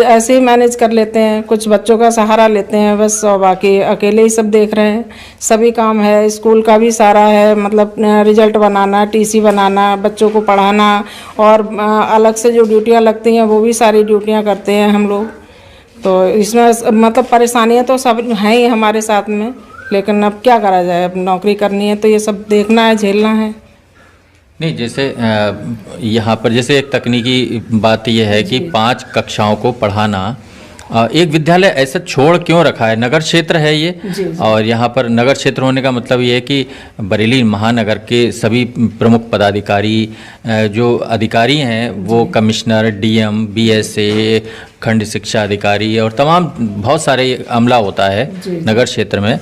ऐसे ही मैनेज कर लेते हैं, कुछ बच्चों का सहारा लेते हैं बस, और बाकी अकेले ही सब देख रहे हैं। सभी काम है, स्कूल का भी सारा है, मतलब रिजल्ट बनाना, टीसी बनाना, बच्चों को पढ़ाना, और अलग से जो ड्यूटियां लगती हैं वो भी सारी ड्यूटियां करते हैं हम लोग। तो इसमें मतलब परेशानियां तो सब हैं ही हमारे साथ में, लेकिन अब क्या करा जाए, अब नौकरी करनी है तो ये सब देखना है, झेलना है। नहीं, जैसे यहाँ पर जैसे एक तकनीकी बात यह है कि 5 कक्षाओं को पढ़ाना, एक विद्यालय ऐसा छोड़ क्यों रखा है? नगर क्षेत्र है ये जी। और यहाँ पर नगर क्षेत्र होने का मतलब ये है कि बरेली महानगर के सभी प्रमुख पदाधिकारी जो अधिकारी हैं वो कमिश्नर, डीएम, बीएसए, खंड शिक्षा अधिकारी और तमाम बहुत सारे अमला होता है नगर क्षेत्र में।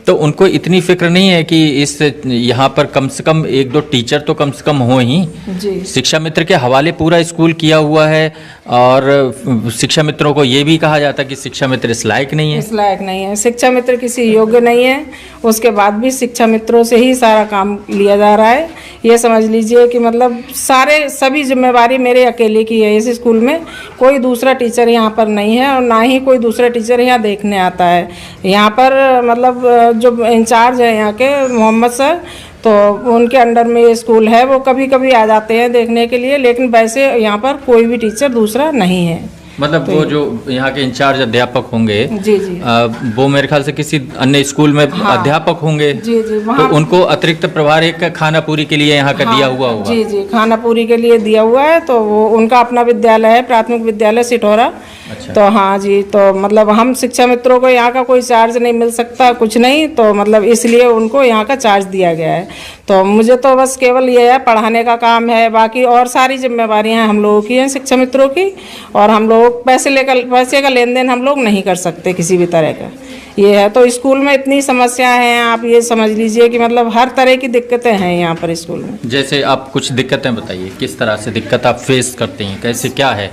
तो उनको इतनी फिक्र नहीं है कि इस यहाँ पर कम से कम 1-2 टीचर तो कम से कम हो ही। जी। शिक्षा मित्र के हवाले पूरा स्कूल किया हुआ है और शिक्षा मित्रों को ये भी कहा जाता है कि शिक्षा मित्र इस लायक नहीं है। इस लायक नहीं है, शिक्षा मित्र किसी योग्य नहीं है। उसके बाद भी शिक्षा मित्रों से ही सारा काम लिया जा रहा है। ये समझ लीजिए कि मतलब सभी जिम्मेवारी मेरे अकेले की है। इस स्कूल में कोई दूसरा टीचर यहाँ पर नहीं है और ना ही कोई दूसरा टीचर यहाँ देखने आता है। यहाँ पर मतलब जो इंचार्ज है यहाँ के मोहम्मद सर, तो उनके अंडर में ये स्कूल है, वो कभी कभी आ जाते हैं देखने के लिए, लेकिन वैसे यहाँ पर कोई भी टीचर दूसरा नहीं है। मतलब तो वो जो यहाँ के इंचार्ज अध्यापक होंगे, जी जी, वो मेरे ख्याल से किसी अन्य स्कूल में अध्यापक होंगे। जी जी, तो उनको अतिरिक्त प्रभार एक खाना पूरी के लिए यहाँ का दिया हुआ होगा। जी जी, खाना पूरी के लिए दिया हुआ है। तो वो उनका अपना विद्यालय है, प्राथमिक विद्यालय सिठौरा। अच्छा। तो हाँ जी, तो मतलब हम शिक्षा मित्रों को यहाँ का कोई चार्ज नहीं मिल सकता, कुछ नहीं, तो मतलब इसलिए उनको यहाँ का चार्ज दिया गया है। तो मुझे तो बस केवल ये है, पढ़ाने का काम है, बाकी और सारी जिम्मेवारियाँ हम लोगों की हैं, शिक्षा मित्रों की। और हम लोग पैसे का लेन देन हम लोग नहीं कर सकते किसी भी तरह का, ये है। तो स्कूल में इतनी समस्याएं हैं, आप ये समझ लीजिए कि मतलब हर तरह की दिक्कतें हैं यहाँ पर स्कूल में। जैसे आप कुछ दिक्कतें बताइए, किस तरह से दिक्कत आप फेस करते हैं, कैसे क्या है?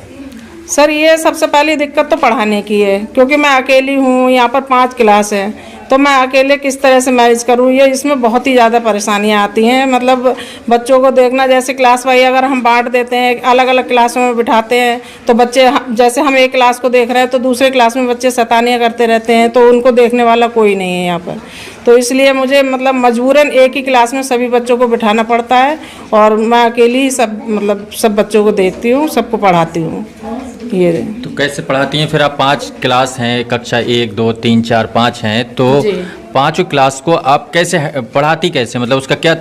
सर, ये सबसे पहली दिक्कत तो पढ़ाने की है, क्योंकि मैं अकेली हूँ, यहाँ पर 5 क्लास है, तो मैं अकेले किस तरह से मैनेज करूँ, ये इसमें बहुत ही ज़्यादा परेशानियाँ आती हैं। मतलब बच्चों को देखना, जैसे क्लास वाइज अगर हम बांट देते हैं, अलग अलग क्लासों में बिठाते हैं, तो बच्चे जैसे हम एक क्लास को देख रहे हैं तो दूसरे क्लास में बच्चे शैतानियाँ करते रहते हैं, तो उनको देखने वाला कोई नहीं है यहाँ पर। तो इसलिए मुझे मतलब मजबूरन एक ही क्लास में सभी बच्चों को बिठाना पड़ता है, और मैं अकेली ही सब बच्चों को देखती हूँ, सबको पढ़ाती हूँ। ये तो कैसे पढ़ाती हैं फिर आप? 5 क्लास हैं, कक्षा 1, 2, 3, 4, 5 हैं, तो 5 क्लास को आप कैसे पढ़ाती, कैसे, मतलब उसका क्या